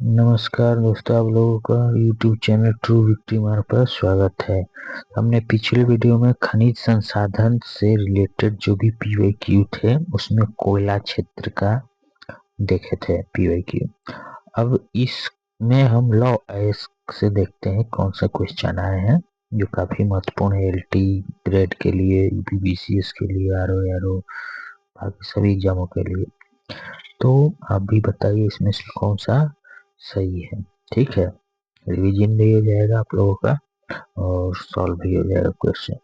नमस्कार दोस्तों, आप लोगों का YouTube चैनल ट्रू विक्ट्री मार पर स्वागत है। हमने पिछले वीडियो में खनिज संसाधन से रिलेटेड जो भी PYQ थे उसमें कोयला क्षेत्र का देखे थे PYQ। अब इसमें हम लॉ आयस्क से देखते हैं कौन सा क्वेश्चन आए हैं जो काफी महत्वपूर्ण है LT ग्रेड के लिए, UPBCS के लिए, RO बाकी सभी एग्जामों के लिए। तो आप भी बताइए इसमें से कौन सा सही है। ठीक है, रिवीजन भी हो जाएगा आप लोगों का और सॉल्व भी हो जाएगा क्वेश्चन।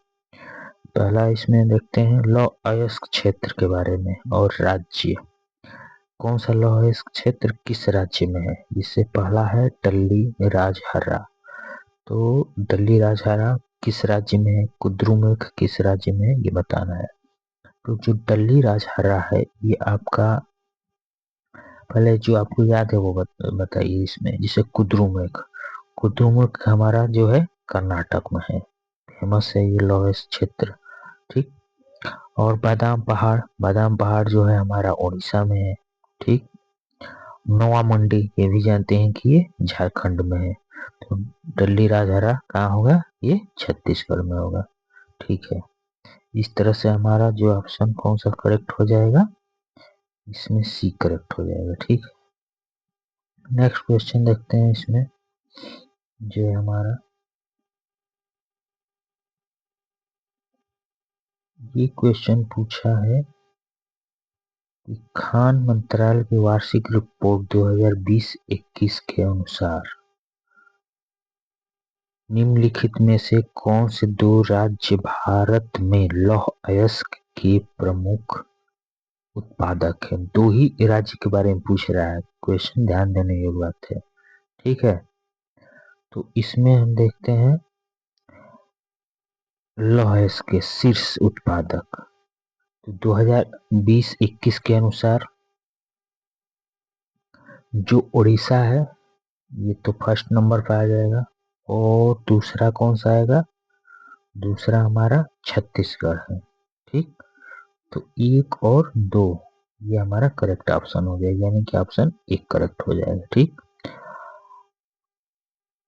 पहला इसमें देखते हैं लौह अयस्क क्षेत्र के बारे में और राज्य। कौन सा लौह अयस्क क्षेत्र किस राज्य में है? जिससे पहला है टल्ली राजहरा। तो टल्ली राजहरा किस राज्य में है? कुद्रुमुख किस राज्य में है ये बताना है। तो जो टल्ली राजहरा है ये आपका, पहले जो आपको याद है वो बताइए इसमें। जैसे कुद्रुमुख हमारा जो है कर्नाटक में है, फेमस है ये लौह क्षेत्र। ठीक। और बादाम पहाड़ जो है हमारा उड़ीसा में है। ठीक। नोआ मंडी ये भी जानते हैं कि ये झारखंड में है। तो डल्ली राजहरा कहाँ होगा? ये छत्तीसगढ़ में होगा। ठीक है, इस तरह से हमारा जो ऑप्शन कौन सा करेक्ट हो जाएगा? इसमें सी करेक्ट हो जाएगा। ठीक। नेक्स्ट क्वेश्चन देखते हैं इसमें जो है हमारा, ये क्वेश्चन पूछा है कि खान मंत्रालय की वार्षिक रिपोर्ट 2020-21 के अनुसार निम्नलिखित में से कौन से दो राज्य भारत में लौह अयस्क के प्रमुख उत्पादक है? दो ही राज्य के बारे में पूछ रहा है क्वेश्चन, ध्यान देने योग्य बात है। ठीक है, तो इसमें हम देखते हैं लौह अयस्क के शीर्ष उत्पादक। तो 2020-21 के अनुसार जो उड़ीसा है ये तो फर्स्ट नंबर पे आ जाएगा, और दूसरा कौन सा आएगा? दूसरा हमारा छत्तीसगढ़ है। ठीक। तो एक और दो ये हमारा करेक्ट ऑप्शन हो जाएगा, यानी कि ऑप्शन एक करेक्ट हो जाएगा। ठीक।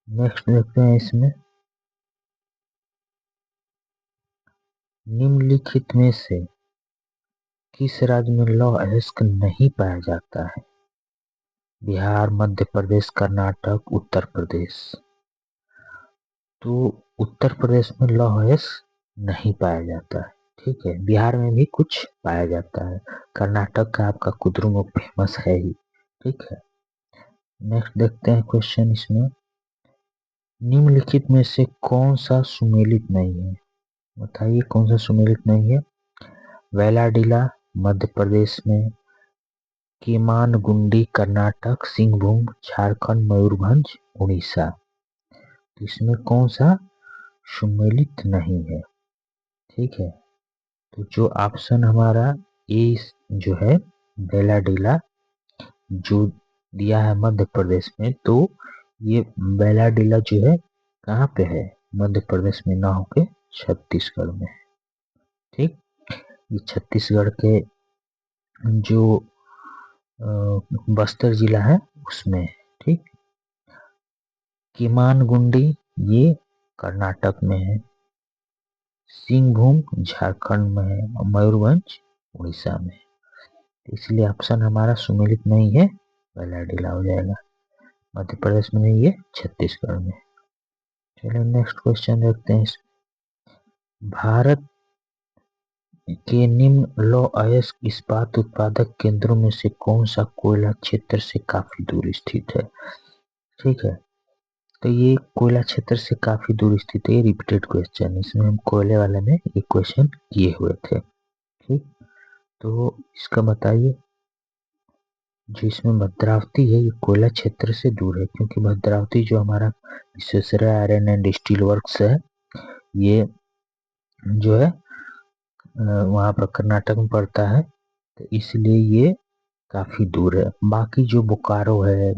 नेक्स्ट देखते हैं इसमें, निम्नलिखित में से किस राज्य में लौह अयस्क नहीं पाया जाता है? बिहार, मध्य प्रदेश, कर्नाटक, उत्तर प्रदेश। तो उत्तर प्रदेश में लौह अयस्क नहीं पाया जाता है। ठीक है, बिहार में भी कुछ पाया जाता है, कर्नाटक का आपका कुद्रुमुख फेमस है ही। ठीक है, नेक्स्ट देखते हैं क्वेश्चन इसमें, निम्नलिखित में से कौन सा सुमेलित नहीं है? बताइए कौन सा सुमेलित नहीं है? वेलाडीला मध्य प्रदेश में, केमानगुंडी कर्नाटक, सिंहभूम झारखंड, मयूरभंज उड़ीसा। तो इसमें कौन सा सुमेलित नहीं है? ठीक है, तो जो ऑप्शन हमारा ए जो है बेलाडीला जो दिया है मध्य प्रदेश में, तो ये बेलाडीला जो है कहाँ पे है? मध्य प्रदेश में ना होके छत्तीसगढ़ में। ठीक। ये छत्तीसगढ़ के जो बस्तर जिला है उसमें है। ठीक। केमानगुंडी ये कर्नाटक में है, सिंहभूम झारखंड में है, और मयूरभंज उड़ीसा में है। इसलिए ऑप्शन हमारा सुमेलित नहीं है, बेलाडीला हो जाएगा। मध्य प्रदेश में नहीं है, छत्तीसगढ़ में। चलिए नेक्स्ट क्वेश्चन देखते हैं। भारत के निम्न लौह अयस्क इस्पात उत्पादक केंद्रों में से कौन सा कोयला क्षेत्र से काफी दूर स्थित है? ठीक है, तो ये कोयला क्षेत्र से काफी दूर स्थित है, रिपीटेड क्वेश्चन, इसमें हम कोयले वाले में एक क्वेश्चन किए हुए थे। ठीक। तो इसका बताइए, जो इसमें भद्रावती है ये कोयला क्षेत्र से दूर है, क्योंकि भद्रावती जो हमारा Visvesvaraya iron and steel works है ये जो है वहाँ पर कर्नाटक में पड़ता है, तो इसलिए ये काफी दूर है। बाकी जो बोकारो है,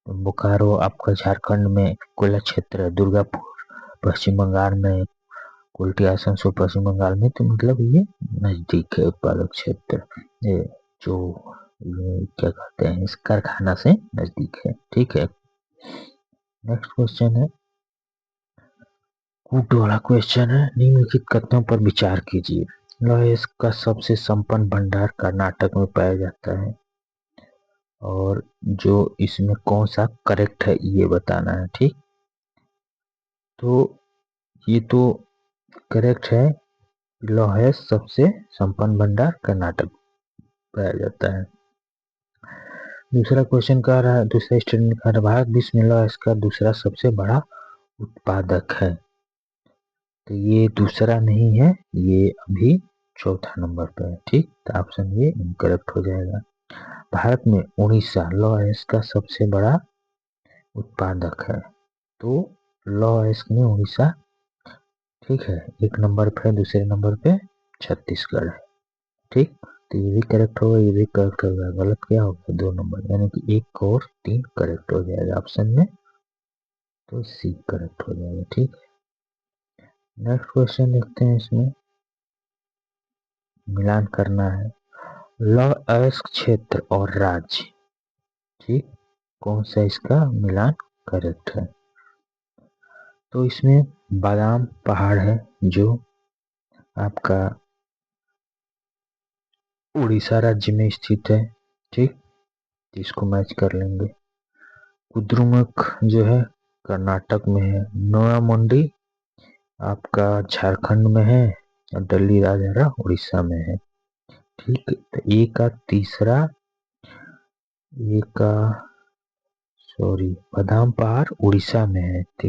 बोकारो आपका झारखंड में कोयला क्षेत्र है, दुर्गापुर पश्चिम बंगाल में, कुल्टी आसनसोल पश्चिम बंगाल में, तो मतलब ये नजदीक है उत्पादक क्षेत्र। ये जो क्या कहते हैं, इस कारखाना से नजदीक है। ठीक है, नेक्स्ट क्वेश्चन है कूट वाला क्वेश्चन है। निम्नलिखित कथनों पर विचार कीजिए। लौह का सबसे संपन्न भंडार कर्नाटक में पाया जाता है, और जो इसमें कौन सा करेक्ट है ये बताना है। ठीक, तो ये तो करेक्ट है, लौह सबसे संपन्न भंडार कर्नाटक पाया जाता है। दूसरा क्वेश्चन कह रहा है, दूसरा स्टेटमेंट कह रहा है, भारत विश्व में लौह का दूसरा सबसे बड़ा उत्पादक है। तो ये दूसरा नहीं है, ये अभी चौथा नंबर पे है। ठीक, तो ऑप्शन ये इनकरेक्ट हो जाएगा। भारत में उड़ीसा लौह का सबसे बड़ा उत्पादक है, तो लौह में उड़ीसा ठीक है एक नंबर पे, दूसरे नंबर पे छत्तीसगढ़ है। ठीक, तो ये भी करेक्ट होगा, ये भी करेक्ट होगा। गलत क्या होगा, 2 नंबर, यानी कि 1 और 3 करेक्ट हो जाएगा ऑप्शन में, तो सी करेक्ट हो जाएगा। ठीक, नेक्स्ट क्वेश्चन देखते हैं, इसमें मिलान करना है। लौह अयस्क क्षेत्र और राज्य, ठीक, कौन सा इसका मिलान करेक्ट है। तो इसमें बादाम पहाड़ है जो आपका उड़ीसा राज्य में स्थित है। ठीक, इसको मैच कर लेंगे। कुद्रुमुख जो है कर्नाटक में है, नोया मुंडी आपका झारखंड में है, और दल्ली राजहरा उड़ीसा में है। ठीक, तो ए का तीसरा, ए का सॉरी बादाम पहाड़ उड़ीसा में है। तो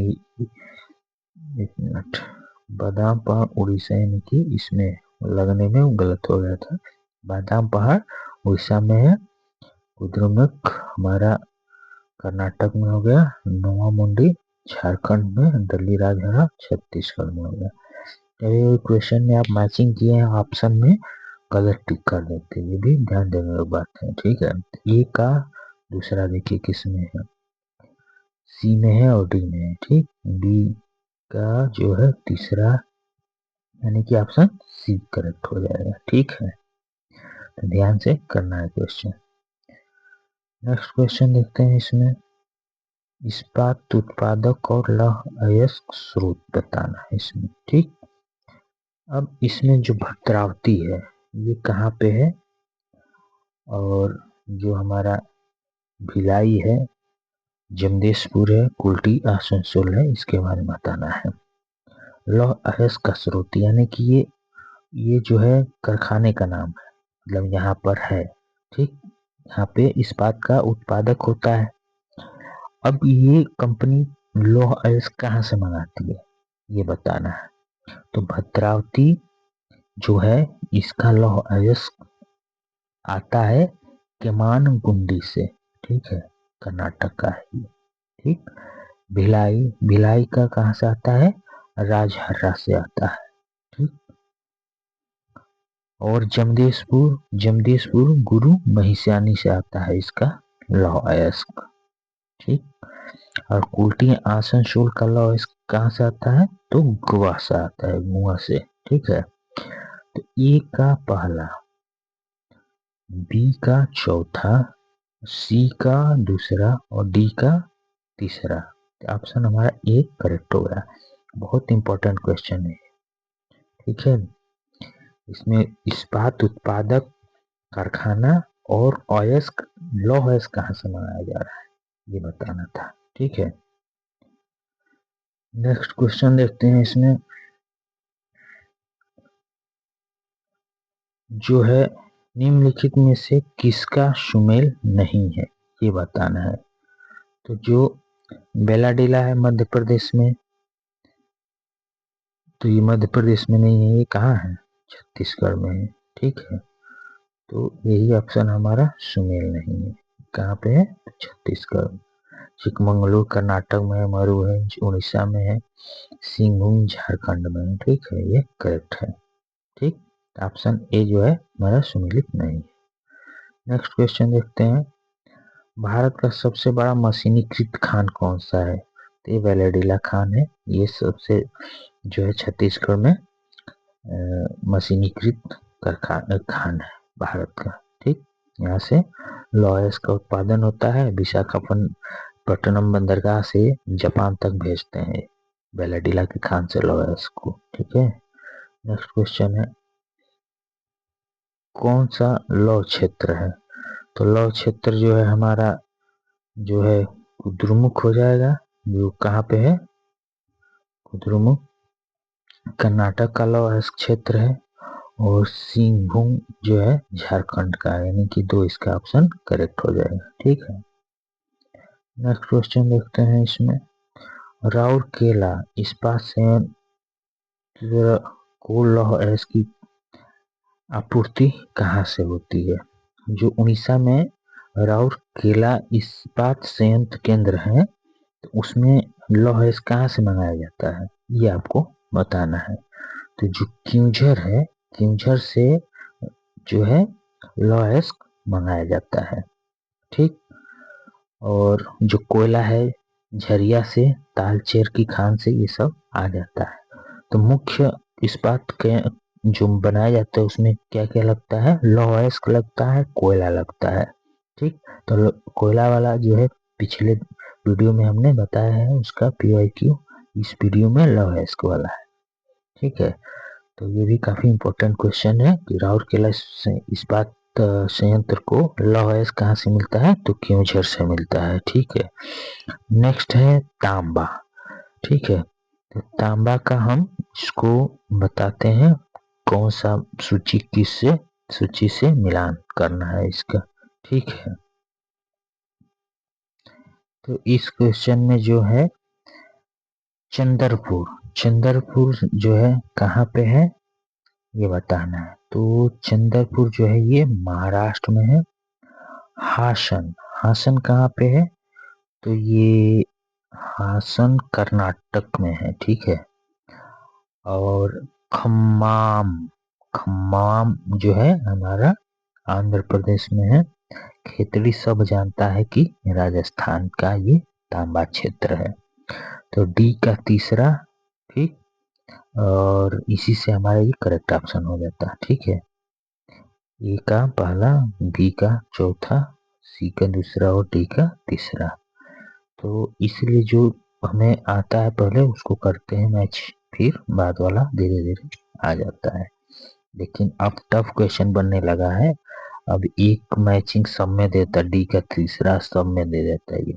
एक मिनट, बादाम पहाड़ उड़ीसा यानी कि इसमें लगने में गलत हो गया था। बादाम पहाड़ उड़ीसा में है, कुद्रुमुख हमारा कर्नाटक में हो गया, नोवा मुंडी झारखंड में, दल्ली राजहरा छत्तीसगढ़ में हो गया। अभी क्वेश्चन में आप मैचिंग किए हैं, ऑप्शन में गलत टिक कर देते, ये भी ध्यान देने वाली बात है। ठीक है, ए का दूसरा देखिए किस में है, सी में है और डी में है। ठीक, बी का जो है तीसरा, यानी कि ऑप्शन सी करेक्ट हो जाएगा। ठीक है, तो ध्यान से करना है क्वेश्चन। नेक्स्ट क्वेश्चन देखते हैं, इसमें इस्पात उत्पादक और लौह अयस्क स्रोत बताना है इसमें। ठीक, अब इसमें जो भद्रावती है ये कहाँ पे है, और जो हमारा भिलाई है, जमदेशपुर है, कुल्टी आसनसोल है, इसके बारे में बताना है। लौह अयस्क का स्रोत यानी कि ये जो है कारखाने का नाम है, मतलब यहाँ पर है। ठीक, यहाँ पे इस्पात का उत्पादक होता है। अब ये कंपनी लौह अयस्क कहाँ से मंगाती है ये बताना है। तो भद्रावती जो है इसका लौह अयस्क आता है केमानगुंडी से। ठीक है, कर्नाटक का है ये। ठीक, भिलाई, भिलाई का कहाँ से आता है, राजहर्रा से आता है। ठीक, और जमदेशपुर, जमदेशपुर गुरु महिष्यानी से आता है इसका लौह अयस्क। ठीक, और कुल्टी आसनसोल का लौह अयस्क कहाँ से आता है, तो गोवा से आता है, गोवा से। ठीक है, तो ए का पहला, बी का चौथा, सी का दूसरा और डी का तीसरा। ऑप्शन हमारा ए करेक्ट हो गया। बहुत इंपॉर्टेंट क्वेश्चन है। ठीक है, इसमें इस्पात उत्पादक कारखाना और अयस्क लौह अयस्क कहाँ से मंगाया जा रहा है ये बताना था। ठीक है, नेक्स्ट क्वेश्चन देखते हैं, इसमें जो है निम्नलिखित में से किसका सुमेल नहीं है ये बताना है। तो जो बेलाडीला है मध्य प्रदेश में, तो ये मध्य प्रदेश में नहीं है, ये कहाँ है, छत्तीसगढ़ में है। ठीक है, तो यही ऑप्शन हमारा सुमेल नहीं है। कहाँ पे है, छत्तीसगढ़। चिकमंगलुरु कर्नाटक में है, मरूहंज उड़ीसा में है, सिंहभूम झारखंड में है। ठीक है, ये करेक्ट है। ठीक, ऑप्शन ए जो है हमारा सुमेलित नहीं है। नेक्स्ट क्वेश्चन देखते हैं, भारत का सबसे बड़ा मशीनीकृत खान कौन सा है। तो ये वेलेडिला खान है, ये सबसे जो है छत्तीसगढ़ में मशीनीकृत खान है भारत का। ठीक, यहाँ से लौह अयस्क का उत्पादन होता है। विशाखापट्टनम बंदरगाह से जापान तक भेजते हैं बेलाडीला की खान से लौह अयस्क को। ठीक है, नेक्स्ट क्वेश्चन है, कौन सा लौह क्षेत्र है? तो लौह क्षेत्र जो है हमारा जो है कुद्रुमुख हो जाएगा, जो कहाँ पे है? कुद्रुमुख कर्नाटक का लौह अयस्क क्षेत्र है, और सिंहभूम जो है झारखंड का है, यानी कि 2 इसका ऑप्शन करेक्ट हो जाएगा। ठीक है, नेक्स्ट क्वेश्चन देखते हैं इसमें, राउरकेला इस्पात संयंत्र को लौह अयस्क की आपूर्ति कहाँ से होती है? जो उड़ीसा में राउरकेला इस्पात संयंत्र केंद्र है, तो उसमें लौह अयस्क कहाँ से मंगाया जाता है, ये आपको बताना है। तो जो क्यूझर है, क्यूझर से जो है लौह अयस्क मंगाया जाता है। ठीक, और जो कोयला है झरिया से, तालचेर की खान से, ये सब आ जाता है। तो मुख्य इस्पात के जो बनाया जाता है उसमें क्या क्या लगता है? लौह अयस्क लगता है, कोयला लगता है। ठीक, तो कोयला वाला जो है पिछले वीडियो में हमने बताया है, उसका PYQ इस वीडियो में लौह अयस्क वाला है। ठीक है, तो ये भी काफी इंपॉर्टेंट क्वेश्चन है कि राउरकेला इस्पात संयंत्र को लौह अयस्क कहाँ से मिलता है? तो क्योंझर से मिलता है। ठीक है, नेक्स्ट है तांबा। ठीक है, तो तांबा का हम इसको बताते हैं कौन सा सूची से मिलान करना है इसका। ठीक है, तो इस क्वेश्चन में जो है चंद्रपुर जो है कहाँ पे है, ये बताना है। तो चंद्रपुर जो है ये महाराष्ट्र में है। हासन कहाँ पे है? तो ये हासन कर्नाटक में है। ठीक है, और खम्माम जो है हमारा आंध्र प्रदेश में है। खेतड़ी सब जानता है कि राजस्थान का ये तांबा क्षेत्र है। तो डी का तीसरा, ठीक, और इसी से हमारा ये करेक्ट ऑप्शन हो जाता है। ठीक है, ए का पहला, बी का चौथा, सी का दूसरा और डी का तीसरा। तो इसलिए जो हमें आता है पहले उसको करते हैं मैच, फिर बाद वाला धीरे धीरे आ जाता है। लेकिन अब टफ क्वेश्चन बनने लगा है। अब एक मैचिंग सब में देता, डी का तीसरा सब में दे देता है ये,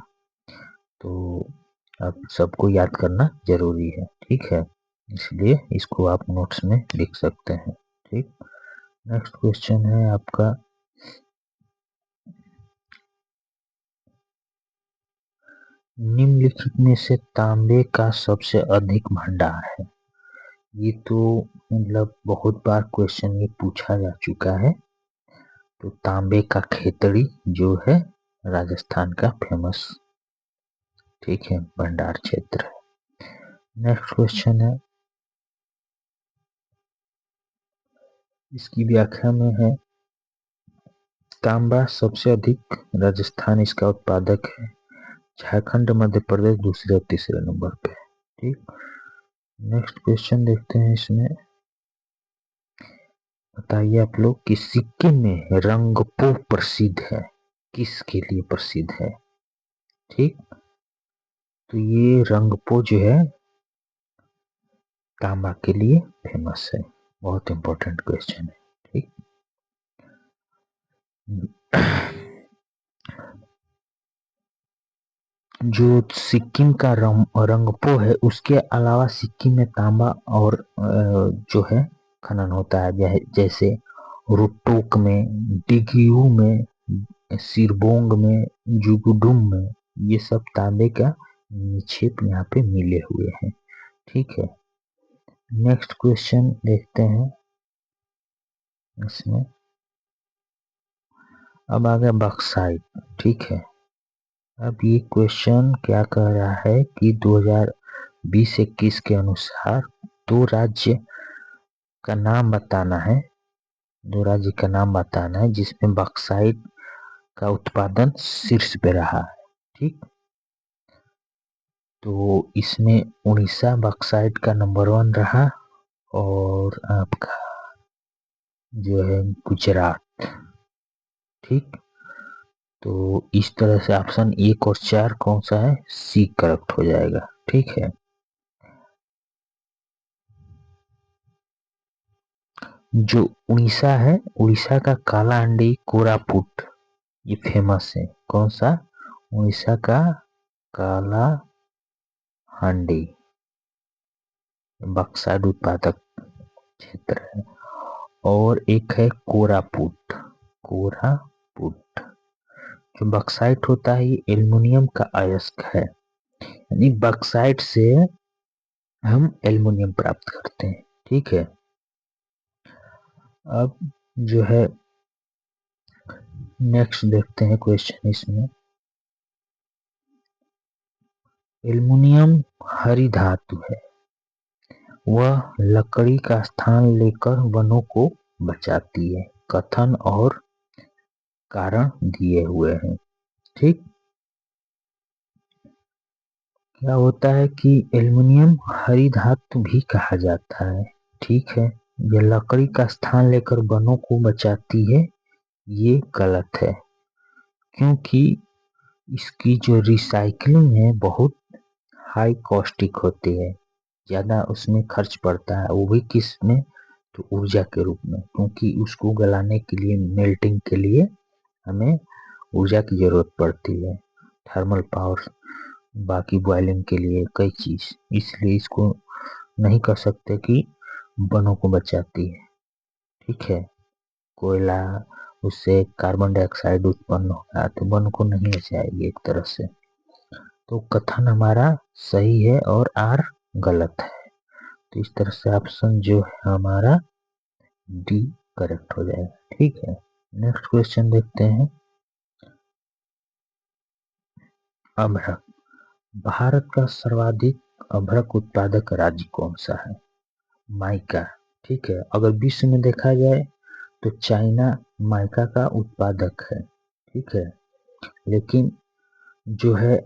तो अब सबको याद करना जरूरी है। ठीक है, इसलिए इसको आप नोट्स में लिख सकते हैं। ठीक, नेक्स्ट क्वेश्चन है आपका, निम्नलिखित में से तांबे का सबसे अधिक भंडार है। ये तो मतलब बहुत बार क्वेश्चन ये पूछा जा चुका है। तो तांबे का खेतड़ी जो है राजस्थान का फेमस, ठीक है, भंडार क्षेत्र है। नेक्स्ट क्वेश्चन है, इसकी व्याख्या में है, तांबा सबसे अधिक राजस्थान इसका उत्पादक है, झारखंड मध्य प्रदेश दूसरे और तीसरे नंबर पे। ठीक, नेक्स्ट क्वेश्चन देखते हैं इसमें, बताइए आप लोग कि सिक्किम में रंगपो प्रसिद्ध है, किसके लिए प्रसिद्ध है? ठीक, तो ये रंगपो जो है तांबा के लिए फेमस है। बहुत इंपॉर्टेंट क्वेश्चन है। ठीक, जो सिक्किम का रंगपो है, उसके अलावा सिक्किम में तांबा और जो है खनन होता है, जैसे रुटोक में, डिगियू में, सिरबोंग में, जुगुडुम में, ये सब तांबे का निक्षेप यहाँ पे मिले हुए हैं। ठीक है, नेक्स्ट क्वेश्चन देखते हैं इसमें। अब आ गया बक्साइट। ठीक है, अब ये क्वेश्चन क्या कह रहा है कि 2020-21 के अनुसार दो राज्य का नाम बताना है, दो राज्य का नाम बताना है जिसमें बक्साइट का उत्पादन शीर्ष पे रहा है। ठीक, तो इसमें उड़ीसा बक्साइट का नंबर 1 रहा, और आपका जो है गुजरात, ठीक, तो इस तरह से ऑप्शन 1 और 4 कौन सा है, सी करेक्ट हो जाएगा। ठीक है, जो उड़ीसा है, उड़ीसा का काला हांडी कोरापुट ये फेमस है। कौन सा, उड़ीसा का काला हांडी बक्साइड उत्पादक क्षेत्र है। और एक है कोरापुट, कोरापुट जो बक्साइट होता है, ये एल्युमिनियम का अयस्क है, यानी बक्साइट से हम एल्युमिनियम प्राप्त करते हैं। ठीक है, अब जो है नेक्स्ट देखते हैं क्वेश्चन इसमें। एल्युमिनियम हरी धातु है, वह लकड़ी का स्थान लेकर वनों को बचाती है। कथन और कारण दिए हुए हैं। ठीक, क्या होता है कि एल्युमिनियम हरी धातु भी कहा जाता है। ठीक है, यह लकड़ी का स्थान लेकर वनों को बचाती है, ये गलत है, क्योंकि इसकी जो रिसाइकलिंग है बहुत हाई कॉस्टिक होती है, ज़्यादा उसमें खर्च पड़ता है, वो भी किस में, तो ऊर्जा के रूप में, क्योंकि उसको गलाने के लिए, मेल्टिंग के लिए हमें ऊर्जा की ज़रूरत पड़ती है, थर्मल पावर, बाकी बॉयलिंग के लिए कई चीज़, इसलिए इसको नहीं कर सकते कि वनों को बचाती है। ठीक है, कोयला, उससे कार्बन डाइऑक्साइड उत्पन्न होगा तो वन को नहीं बचाएगी एक तरह से। तो कथन हमारा सही है और आर गलत है, तो इस तरह से ऑप्शन जो है हमारा डी करेक्ट हो जाएगा। ठीक है, नेक्स्ट क्वेश्चन देखते हैं। अभ्रक, भारत का सर्वाधिक अभ्रक उत्पादक राज्य कौन सा है, माइका। ठीक है, अगर विश्व में देखा जाए तो चाइना माइका का उत्पादक है। ठीक है, लेकिन जो है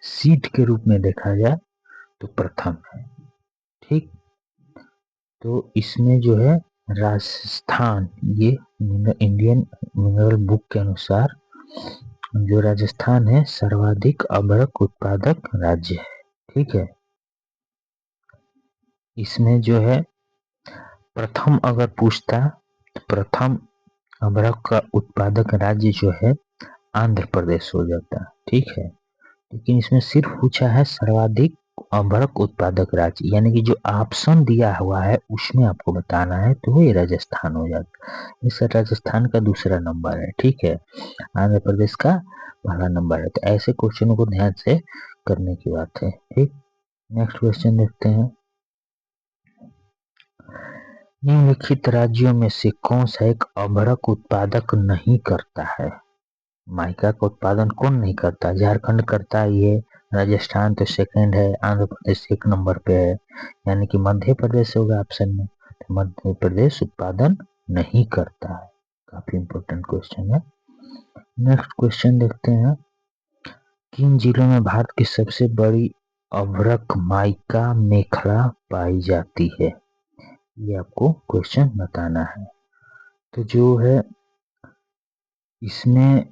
सीड के रूप में देखा जाए तो प्रथम है। ठीक, तो इसमें जो है राजस्थान, ये इंडियन मिनरल बुक के अनुसार जो राजस्थान है सर्वाधिक अभ्रक उत्पादक राज्य है। ठीक है, इसमें जो है प्रथम अगर पूछता तो प्रथम अभ्रक का उत्पादक राज्य जो है आंध्र प्रदेश हो जाता। ठीक है, लेकिन इसमें सिर्फ पूछा है सर्वाधिक अभ्रक उत्पादक राज्य, यानी कि जो ऑप्शन दिया हुआ है उसमें आपको बताना है, तो ये राजस्थान हो जाता। इस राजस्थान का दूसरा नंबर है। ठीक है, आंध्र प्रदेश का पहला नंबर है। तो ऐसे क्वेश्चनों को ध्यान से करने की बात है। ठीक, नेक्स्ट क्वेश्चन देखते हैं। निम्नलिखित राज्यों में से कौन सा एक अभ्रक उत्पादक नहीं करता है, माइका का उत्पादन कौन नहीं करता, झारखंड करता है ये, राजस्थान तो सेकंड है, आंध्र प्रदेश एक नंबर पे है, यानी कि मध्य प्रदेश होगा ऑप्शन में, तो मध्य प्रदेश उत्पादन नहीं करता है। काफी इंपॉर्टेंट क्वेश्चन है। नेक्स्ट क्वेश्चन देखते हैं। किन जिलों में भारत की सबसे बड़ी अभ्रक माइका मेखला पाई जाती है, ये आपको क्वेश्चन बताना है। तो जो है इसमें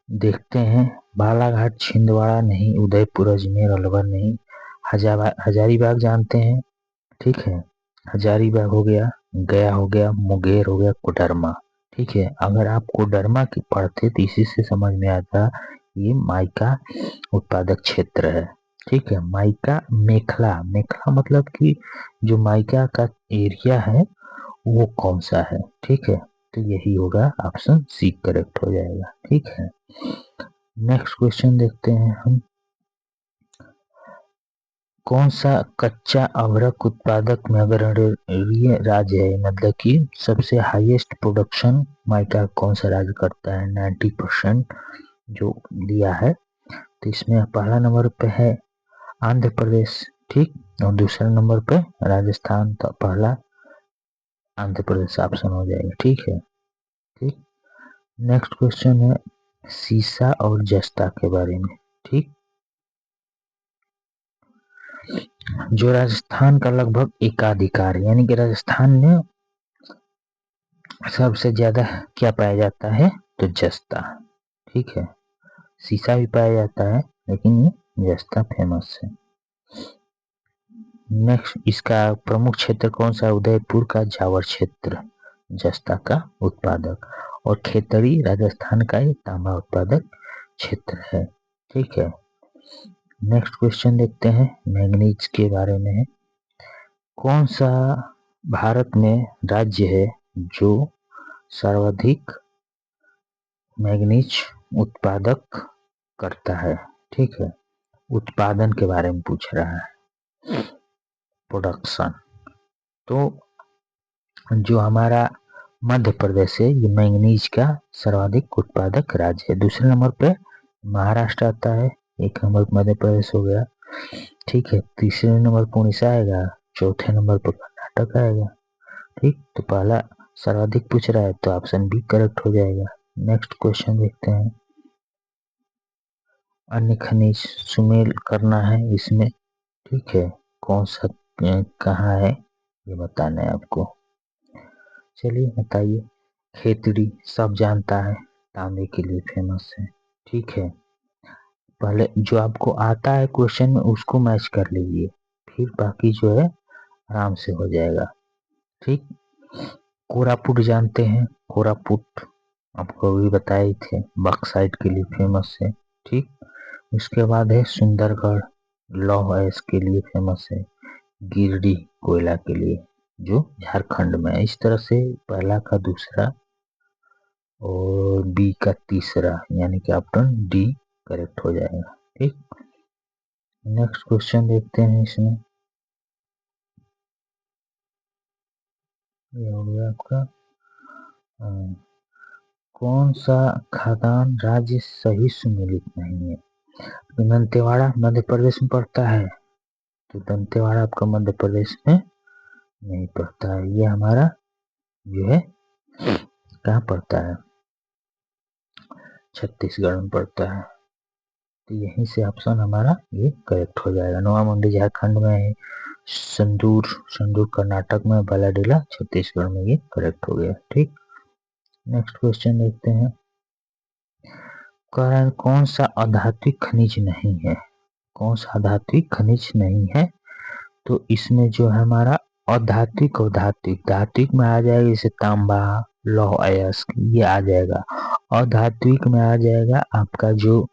देखते हैं, बालाघाट, छिंदवाड़ा नहीं, उदयपुर, अजमेर, अलवर नहीं, हजारीबाग जानते हैं। ठीक है, हजारीबाग हो गया, गया हो गया, मुंगेर हो गया, कोडरमा। ठीक है, अगर आप कोडरमा की पढ़ते तो इसी से समझ में आता ये माइका उत्पादक क्षेत्र है। ठीक है, माइका मेखला, मेखला मतलब कि जो माइका का एरिया है वो कौन सा है। ठीक है, तो यही होगा, ऑप्शन सी करेक्ट हो जाएगा। ठीक है, नेक्स्ट क्वेश्चन देखते हैं हम। कौन सा कच्चा अभ्रक उत्पादक में अग्रणीय राज्य है, मतलब कि सबसे हाईएस्ट प्रोडक्शन माइका कौन सा राज्य करता है, 90% जो दिया है, तो इसमें पहला नंबर पे है आंध्र प्रदेश। ठीक, और दूसरा नंबर पे राजस्थान, तो पहला आंध्र प्रदेश ऑप्शन हो जाएगा। ठीक है, ठीक, नेक्स्ट क्वेश्चन है सीसा और जस्ता के बारे में। ठीक, जो राजस्थान का लगभग एकाधिकार, यानी कि राजस्थान में सबसे ज्यादा क्या पाया जाता है, तो जस्ता। ठीक है, शीशा भी पाया जाता है लेकिन ये जस्ता फेमस है। नेक्स्ट, इसका प्रमुख क्षेत्र कौन सा है? उदयपुर का जावर क्षेत्र जस्ता का उत्पादक, और खेतड़ी राजस्थान का ये तांबा उत्पादक क्षेत्र है। ठीक है, नेक्स्ट क्वेश्चन देखते हैं, मैंगनीज के बारे में है। कौन सा भारत में राज्य है जो सर्वाधिक मैंगनीज उत्पादक करता है? ठीक है, उत्पादन के बारे में पूछ रहा है, प्रोडक्शन। तो जो हमारा मध्य प्रदेश है ये मैंगनीज का सर्वाधिक उत्पादक राज्य है। दूसरे नंबर पे महाराष्ट्र आता है, एक नंबर मध्य प्रदेश हो गया। ठीक है, तीसरे नंबर पर उड़ीसा आएगा, चौथे नंबर पर कर्नाटक आएगा। ठीक, तो पहला सर्वाधिक पूछ रहा है तो ऑप्शन बी करेक्ट हो जाएगा। नेक्स्ट क्वेश्चन देखते हैं, अन्य खनिज सुमेल करना है इसमें। ठीक है, कौन सा कहाँ है ये बताना है आपको। चलिए बताइए, खेतड़ी सब जानता है, तांबे के लिए फेमस है। ठीक है, पहले जो आपको आता है क्वेश्चन में उसको मैच कर लीजिए, फिर बाकी जो है आराम से हो जाएगा। ठीक, कोरापुट जानते हैं, कोरापुट आपको अभी बताए थे, बक्साइट के लिए फेमस है। ठीक, उसके बाद है सुंदरगढ़, लौह अयस्क के लिए फेमस है। गिरडी कोयला के लिए, जो झारखंड में है। इस तरह से पहला का दूसरा और बी का तीसरा, यानी कि ऑप्शन डी करेक्ट हो जाएगा। ठीक, नेक्स्ट क्वेश्चन देखते हैं इसमें, ये हो गया आपका कौन सा खदान राज्य सही सुमेलित नहीं है? तो दंतेवाड़ा मध्य प्रदेश में पड़ता है, तो दंतेवाड़ा आपका मध्य प्रदेश में नहीं पड़ता है, ये हमारा जो है कहाँ पड़ता है? छत्तीसगढ़ में पड़ता है। तो यहीं से ऑप्शन हमारा ये करेक्ट हो जाएगा। नोआ मंडी झारखंड में है, संदूर कर्नाटक में, बालाडीला छत्तीसगढ़ में, ये करेक्ट हो गया। ठीक, नेक्स्ट क्वेश्चन देखते हैं, कारण कौन सा अधात्विक खनिज नहीं है? कौन सा अधात्विक खनिज नहीं है? तो इसमें जो है हमारा अधात्विक और धात्विक, धात्विक में आ जाएगा जैसे तांबा, लौह अयस्क, ये आ जाएगा। अधात्विक में आ जाएगा आपका जो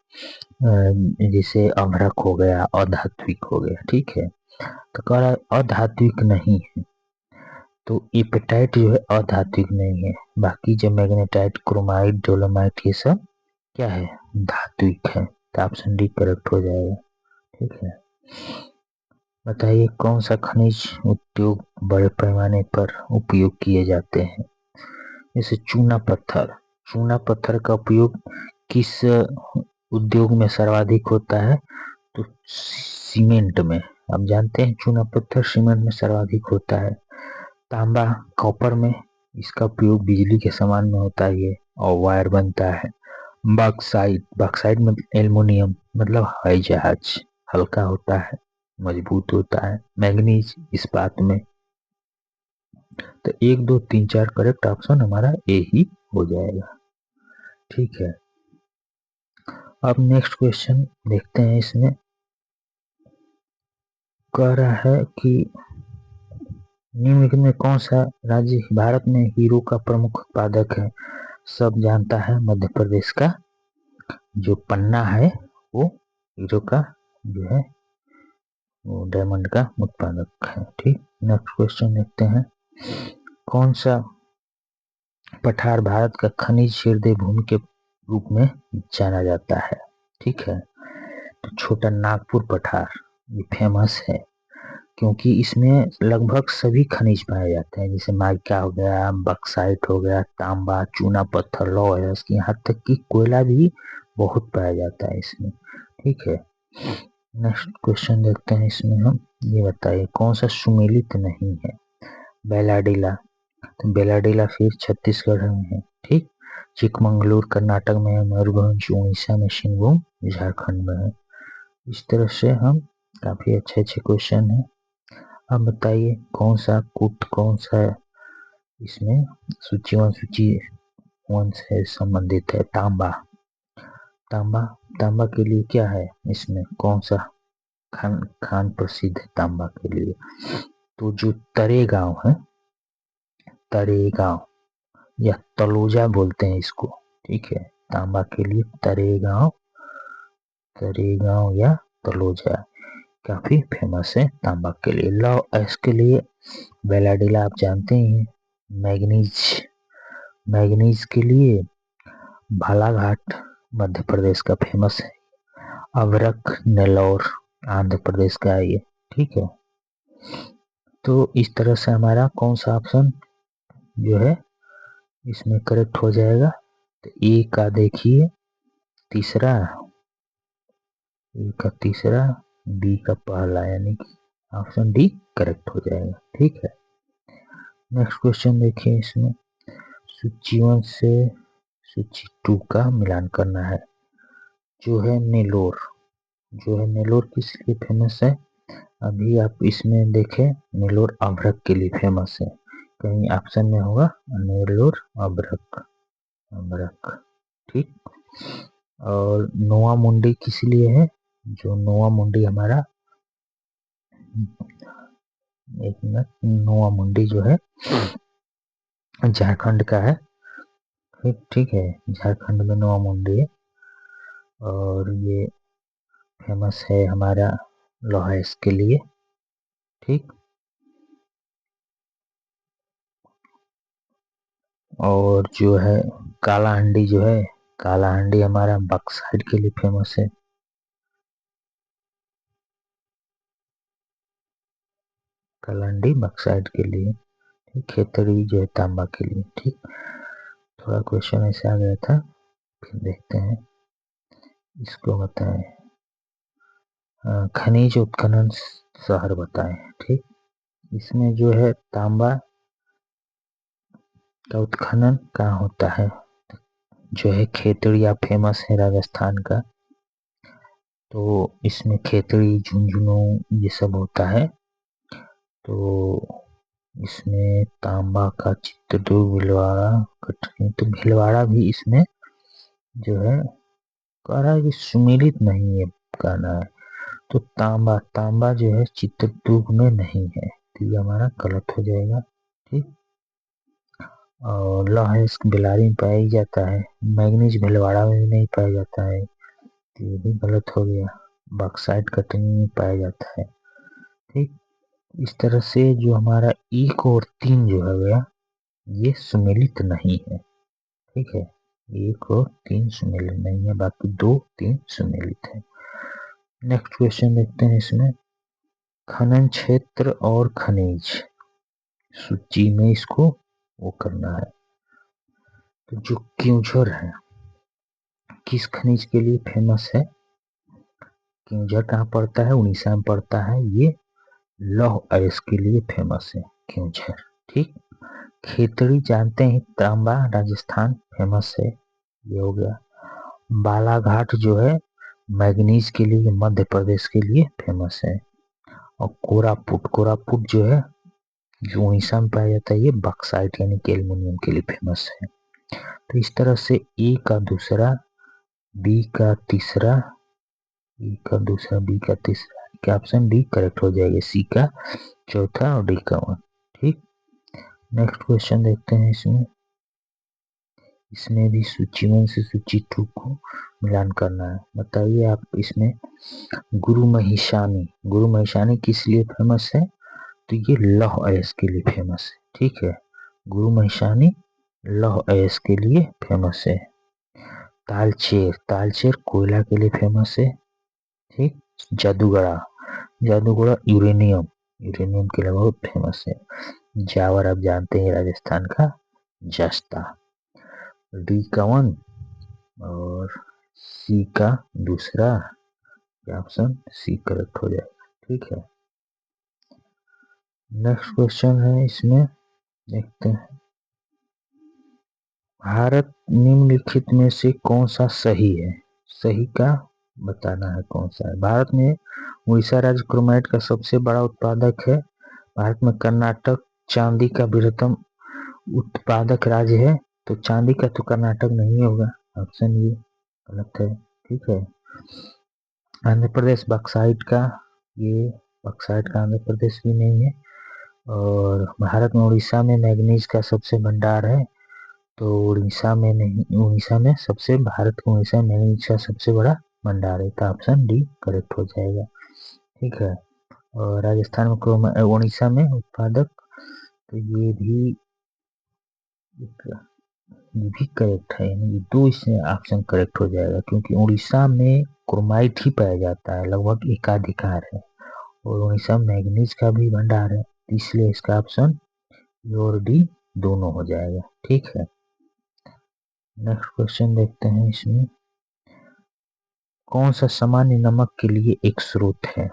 जैसे अभ्रक हो गया, अधात्विक हो गया। ठीक है, तो कह रहा अधात्विक नहीं है, तो एपेटाइट जो है अधात्विक नहीं है। बाकी जो मैग्नेटाइट, क्रोमाइट, डोलोमाइट, ये सब क्या है? धात्विक है। तो ऑप्शन डी करेक्ट हो जाएगा। ठीक है, बताइए कौन सा खनिज उद्योग बड़े पैमाने पर उपयोग किए जाते हैं? जैसे चूना पत्थर, चूना पत्थर का उपयोग किस उद्योग में सर्वाधिक होता है? तो सीमेंट में। आप जानते हैं चूना पत्थर सीमेंट में सर्वाधिक होता है। तांबा, कॉपर में इसका उपयोग बिजली के सामान में होता है और वायर बनता है। बॉक्साइट, बॉक्साइट में एल्युमिनियम मतलब हवाई जहाज, हल्का होता है, मजबूत होता है। मैग्नीज इस्पात में। तो 1 2 3 4 करेक्ट ऑप्शन हमारा ए ही हो जाएगा। ठीक है, अब नेक्स्ट क्वेश्चन देखते हैं, इसमें कह रहा है कि निम्नलिखित में कौन सा राज्य भारत में हीरो का प्रमुख उत्पादक है? सब जानता है मध्य प्रदेश का जो पन्ना है वो हीरो का जो है वो डायमंड का उत्पादक है। ठीक, नेक्स्ट क्वेश्चन देखते हैं, कौन सा पठार भारत का खनिज हृदय भूमि के रूप में जाना जाता है? ठीक है, तो छोटा नागपुर पठार ये फेमस है क्योंकि इसमें लगभग सभी खनिज पाए जाते हैं, जैसे माइका हो गया, बक्साइट हो गया, तांबा, चूना पत्थर, लौह अयस्क, यहाँ तक कि कोयला भी बहुत पाया जाता है इसमें। ठीक है, नेक्स्ट क्वेश्चन देखते हैं, इसमें हम ये बताइए कौन सा सुमेलित नहीं है? बेलाडीला, तो बेलाडीला फिर छत्तीसगढ़ में है। ठीक, चिकमंगलूर कर्नाटक में है, मयूरभंज उड़ीसा में, सिंहभूम झारखंड में है। इस तरह से हम काफी अच्छे अच्छे क्वेश्चन है। अब बताइए कौन सा इसमें सूची धातुओं से संबंधित है। तांबा, तांबा, तांबा के लिए क्या है, इसमें कौन सा खान प्रसिद्ध है तांबा के लिए? तो जो तरेगांव है, तरेगांव या तलोजा बोलते हैं इसको, ठीक है। तांबा के लिए तरेगांव, तरेगांव या तलोजा काफी फेमस है तांबा के लिए। लौह अयस्क के लिए बेलाडीला आप जानते ही हैं। मैग्नीज, मैग्नीज के लिए बालाघाट मध्य प्रदेश का फेमस है। अभ्रक नेल्लौर आंध्र प्रदेश का है ये, ठीक है। तो इस तरह से हमारा कौन सा ऑप्शन जो है इसमें करेक्ट हो जाएगा? तो ए का देखिए तीसरा, ए का तीसरा, बी का पहला, यानी कि ऑप्शन डी करेक्ट हो जाएगा, ठीक है। नेक्स्ट क्वेश्चन देखिए, इसमें सूची 1 से सूची 2 का मिलान करना है। जो है नेलोर, जो है नेलोर किस लिए फेमस है? अभी आप इसमें देखें, नेलोर अभ्रक के लिए फेमस है। कहीं ऑप्शन में होगा नेलोर अभ्रक, अभ्रक, ठीक। और नोआ मुंडी किस लिए है? जो नोआ मुंडी हमारा, एक मिनट, नोआ मुंडी जो है झारखंड का है, ठीक है। झारखंड में नोआ मुंडी है और ये फेमस है हमारा लोहा के लिए, ठीक। और जो है कालाहांडी, जो है कालाहांडी हमारा बक्साइट के लिए फेमस है। कालाहांडी बक्साइट के लिए, ठीक। खेतड़ी जो है तांबा के लिए, ठीक। थोड़ा क्वेश्चन ऐसे आ गया था, फिर देखते हैं इसको बताएं। खनिज उत्खनन शहर बताएं, ठीक। इसमें जो है तांबा का उत्खनन कहाँ होता है? जो है खेतड़िया फेमस है राजस्थान का, तो इसमें खेतड़ी, झुंझुनू ये सब होता है। तो इसमें तांबा का चित्रदुर्ग, भीलवाड़ा, कटनी, तो भीलवाड़ा भी इसमें जो है कह रहा है कि सुमेलित नहीं है, कहना है। तो तांबा, तांबा जो है चित्रदुर्ग में नहीं है, तो ये हमारा गलत हो जाएगा, ठीक। और लौह अयस्क बेलारी में पाया जाता है, मैग्नीज भीलवाड़ा में भी नहीं पाया जाता है, तो ये भी गलत हो गया। बॉक्साइट कटनी में पाया जाता है, ठीक। इस तरह से जो हमारा 1 और 3 जो है गया ये सुमेलित नहीं है, ठीक है। 1 और 3 सुमेलित नहीं है, बाकी 2, 3 सुमेलित है। नेक्स्ट क्वेश्चन देखते हैं, इसमें खनन क्षेत्र और खनिज सूची में इसको वो करना है। तो जो क्यूंझर है किस खनिज के लिए फेमस है? क्यूंझर कहाँ पड़ता है? उड़ीसा में पड़ता है। ये लौह अयस्क के लिए फेमस है क्यूंझर, ठीक। खेतड़ी जानते हैं, तांबा राजस्थान फेमस है, ये हो गया। बालाघाट जो है मैग्नीज के लिए मध्य प्रदेश के लिए फेमस है। और कोरापुट, कोरापुट जो है जो उड़ीसा में पाया जाता है, ये बॉक्साइट यानी कि एल्युमिनियम के लिए फेमस है। तो इस तरह से ए का दूसरा, बी का तीसरा, ए का दूसरा, बी का तीसरा, क्या ऑप्शन डी करेक्ट हो जाएगा। सी का चौथा और डी का 1, ठीक। नेक्स्ट क्वेश्चन देखते हैं, इसमें भी सूची 1 से सूची 2 को मिलान करना है। बताइए आप, इसमें गुरु महिषानी, गुरु महिषानी किस लिए फेमस है? तो ये लौह अयस्क के लिए फेमस है, ठीक है। गुरु महिषानी लौह अयस्क के लिए फेमस है। तालचेर, तालचेर कोयला के लिए फेमस है, ठीक। जादूगढ़ा, जादूगढ़ा यूरेनियम, यूरेनियम के लिए बहुत फेमस है। जावर आप जानते हैं राजस्थान का जस्ता। डी का 1 और सी का दूसरा, ऑप्शन सी करेक्ट हो जाएगा, ठीक है। नेक्स्ट क्वेश्चन है, इसमें देखते हैं, भारत निम्नलिखित में से कौन सा सही है? सही का बताना है कौन सा है। भारत में उड़ीसा राज्य क्रोमाइट का सबसे बड़ा उत्पादक है। भारत में कर्नाटक चांदी का बृहत्तम उत्पादक राज्य है। तो चांदी का तो कर्नाटक नहीं होगा, ऑप्शन ये गलत है। ठीक है। आंध्र प्रदेश बक्साइट का, ये बक्साइट का आंध्र प्रदेश भी नहीं है। और भारत में उड़ीसा में मैग्नीज का सबसे भंडार है, तो उड़ीसा में नहीं, उड़ीसा में सबसे, भारत के उड़ीसा में मैग्नीज का सबसे बड़ा भंडार है, तो ऑप्शन डी करेक्ट हो जाएगा। ठीक है। और राजस्थान में उड़ीसा में उत्पादक, तो ये भी करेक्ट है, यानी दो इसमें ऑप्शन करेक्ट हो जाएगा, क्योंकि उड़ीसा में क्रोमाइट ही पाया जाता है, लगभग एकाधिकार है, और उड़ीसा में मैग्नीज का भी भंडार है, इसलिए इसका ऑप्शन ए और डी दोनों हो जाएगा। ठीक है। नेक्स्ट क्वेश्चन देखते हैं, इसमें कौन सा सामान्य नमक के लिए एक स्रोत है?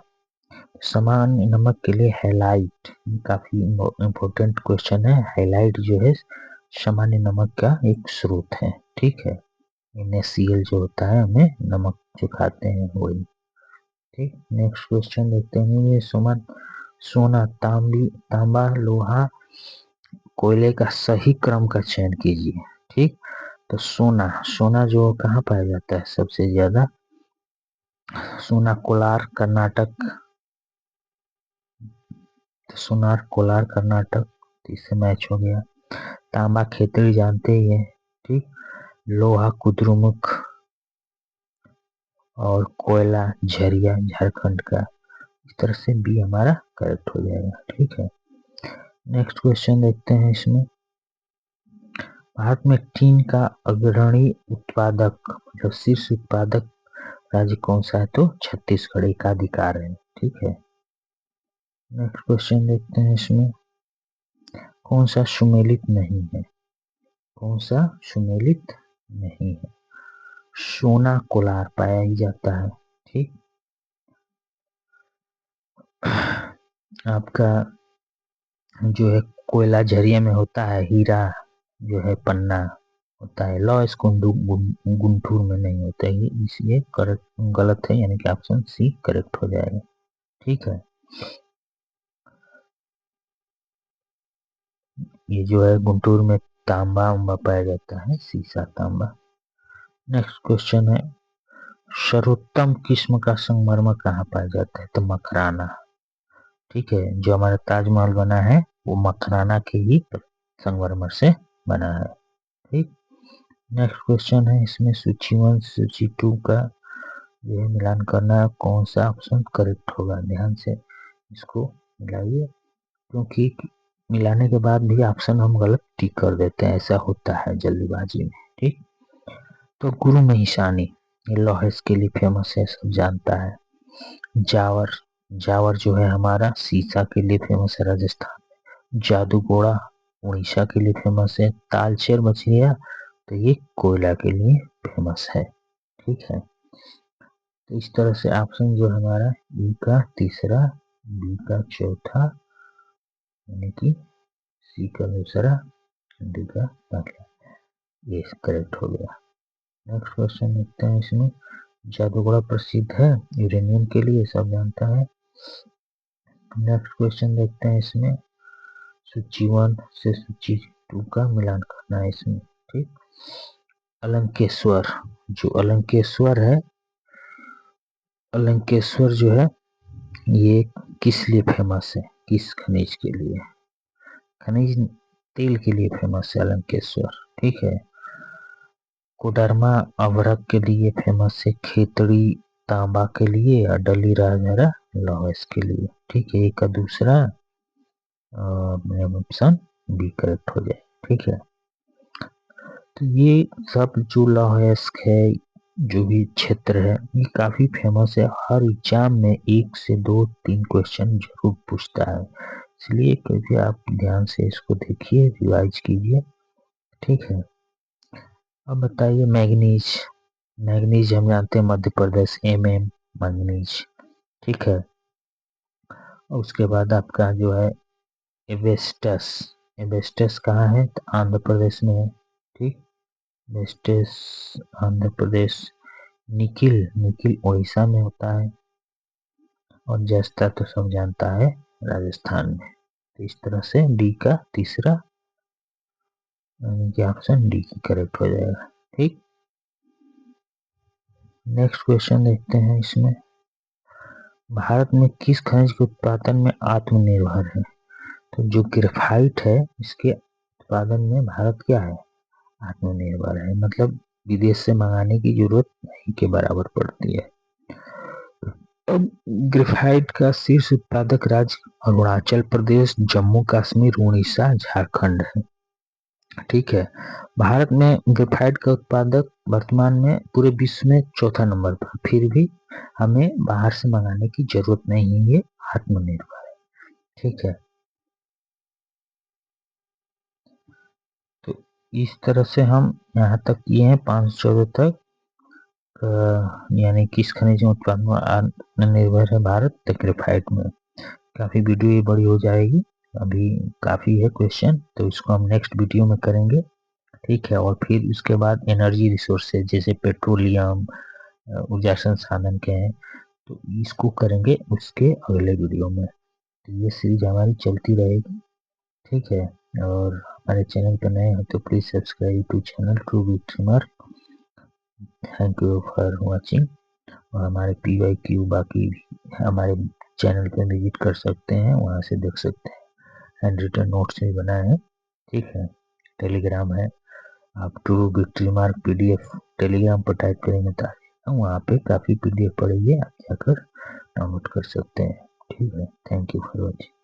सामान्य नमक के लिए हैलाइट, काफी इम्पोर्टेंट क्वेश्चन है। हैलाइट जो है सामान्य नमक का एक स्रोत है। ठीक है। NaCl जो होता है हमें नमक जो खाते हैं वही। ठीक। नेक्स्ट क्वेश्चन देखते हैं, ये सोना, तांबा, लोहा, कोयले का सही क्रम का चयन कीजिए। ठीक। तो सोना जो कहाँ पाया जाता है सबसे ज्यादा? सोना कोलार कर्नाटक, तो सोनार कोलार कर्नाटक, इससे मैच हो गया। तांबा खेतड़ी जानते ही है। ठीक। लोहा कुद्रुमुख, और कोयला झरिया झारखंड का। इस तरह से बी हमारा करेक्ट हो जाएगा। ठीक है। नेक्स्ट क्वेश्चन देखते हैं, इसमें भारत में टीन का अग्रणी उत्पादक, मतलब शीर्ष उत्पादक राज्य कौन सा है? तो छत्तीसगढ़ एकाधिकार है। ठीक है। नेक्स्ट क्वेश्चन देखते हैं, इसमें कौन सा सुमेलित नहीं है? कौन सा सुमेलित नहीं है? सोना कोलार पाया ही जाता है। ठीक। आपका जो है कोयला झरिया में होता है, हीरा जो है पन्ना होता है, लॉस गुंटूर में नहीं होता है, इसलिए करेक्ट गलत है, यानी कि ऑप्शन सी करेक्ट हो जाएगा। ठीक है। ये जो है गुंटूर में तांबा उम्बा पाया जाता है, सीसा तांबा। नेक्स्ट क्वेश्चन है, सर्वोत्तम किस्म का संगमरमर कहाँ पाया जाता है? तो मकराना। ठीक है। जो हमारा ताजमहल बना है वो मकराना के ही संगमरमर से बना है। ठीक। नेक्स्ट क्वेश्चन है, इसमें सूची 1 सूची 2 का जो है मिलान करना है, कौन सा ऑप्शन करेक्ट होगा? ध्यान से इसको मिलाइए, क्योंकि मिलाने के बाद भी ऑप्शन हम गलत टिक कर देते हैं, ऐसा होता है जल्दीबाजी में। ठीक। तो गुरु महिसानी, ये लौहेस के लिए फेमस है, सब जानता है। जावर, जावर जो है हमारा सीसा के लिए फेमस है राजस्थान। जादूगोड़ा उड़ीसा के लिए फेमस है। तालचेर मछलियाँ, तो ये कोयला के लिए फेमस है। ठीक है। तो इस तरह से ऑप्शन जो हमारा ए का तीसरा, बी का चौथा, यानी कि सी का दूसरा, डी का पहला, ये करेक्ट हो गया। नेक्स्ट क्वेश्चन देखते हैं, इसमें जादूगोड़ा प्रसिद्ध है यूरेनियम के लिए, सब जानता है। नेक्स्ट क्वेश्चन देखते हैं, इसमें सूची 1 से सूची 2 का मिलान करना है इसमें। ठीक। अलंकेश्वर, जो अलंकेश्वर है, अलंकेश्वर जो है ये किस लिए फेमस है? किस खनिज के लिए? खनिज तेल के लिए फेमस है अलंकेश्वर। ठीक है। कोडरमा अभ्रक के लिए फेमस है। खेतड़ी तांबा के लिए, और डली राजहरा लौहेस के लिए। ठीक है। एक का दूसरा ऑप्शन बी करेक्ट हो जाए। ठीक है। तो ये सब जो लौहेस है, जो भी क्षेत्र है, ये काफी फेमस है, हर एग्जाम में 1 से 2 3 क्वेश्चन जरूर पूछता है, इसलिए कृपया आप ध्यान से इसको देखिए, रिवाइज कीजिए। ठीक है। अब बताइए मैग्नीज, मैग्नीज हम जानते हैं मध्य प्रदेश, मैग्नीज। ठीक है। और उसके बाद आपका जो है एवेस्टस, एवेस्टस कहाँ है? तो आंध्र प्रदेश में है। ठीक। एवेस्टस आंध्र प्रदेश। निकिल, निकिल उड़ीसा में होता है। और जस्ता तो सब जानता है राजस्थान में। तो इस तरह से डी का तीसरा यानी कि ऑप्शन डी की करेक्ट हो जाएगा। ठीक, नेक्स्ट क्वेश्चन देखते हैं। इसमें भारत में किस खनिज के उत्पादन में आत्मनिर्भर है? तो जो ग्रेफाइट है इसके उत्पादन में भारत क्या है? आत्मनिर्भर है, मतलब विदेश से मंगाने की जरूरत नहीं के बराबर पड़ती है। अब ग्रेफाइट का शीर्ष उत्पादक राज्य अरुणाचल प्रदेश, जम्मू कश्मीर, उड़ीसा, झारखंड है। ठीक है, भारत में ग्रेफाइट का उत्पादक वर्तमान में पूरे विश्व में चौथा नंबर पर, फिर भी हमें बाहर से मंगाने की जरूरत नहीं है, ये आत्मनिर्भर है। ठीक है, तो इस तरह से हम यहाँ तक किए हैं 514 तक। यानी किस खनिज में उत्पादन में आत्मनिर्भर है भारत? तो ग्रेफाइट में। काफी वीडियो ये बड़ी हो जाएगी, अभी काफी है क्वेश्चन, तो इसको हम नेक्स्ट वीडियो में करेंगे। ठीक है, और फिर उसके बाद एनर्जी रिसोर्सेज जैसे पेट्रोलियम, ऊर्जा संसाधन के हैं, तो इसको करेंगे उसके अगले वीडियो में। तो ये सीरीज हमारी चलती रहेगी। ठीक है, और हमारे चैनल पर नए हैं तो please subscribe to channel True Victory Mark. Thank you for watching. और हमारे PYQ बाकी हमारे चैनल पे विजिट कर सकते हैं, वहाँ से देख सकते हैं, हैंड रिटन नोट्स भी बनाए हैं। ठीक है, टेलीग्राम है, आप true Victory mark PDF Telegram पर टाइप करेंगे तो वहाँ पे काफ़ी PDF पड़ी है, आप जाकर डाउनलोड कर सकते हैं। ठीक है, थैंक यू फॉर वॉचिंग।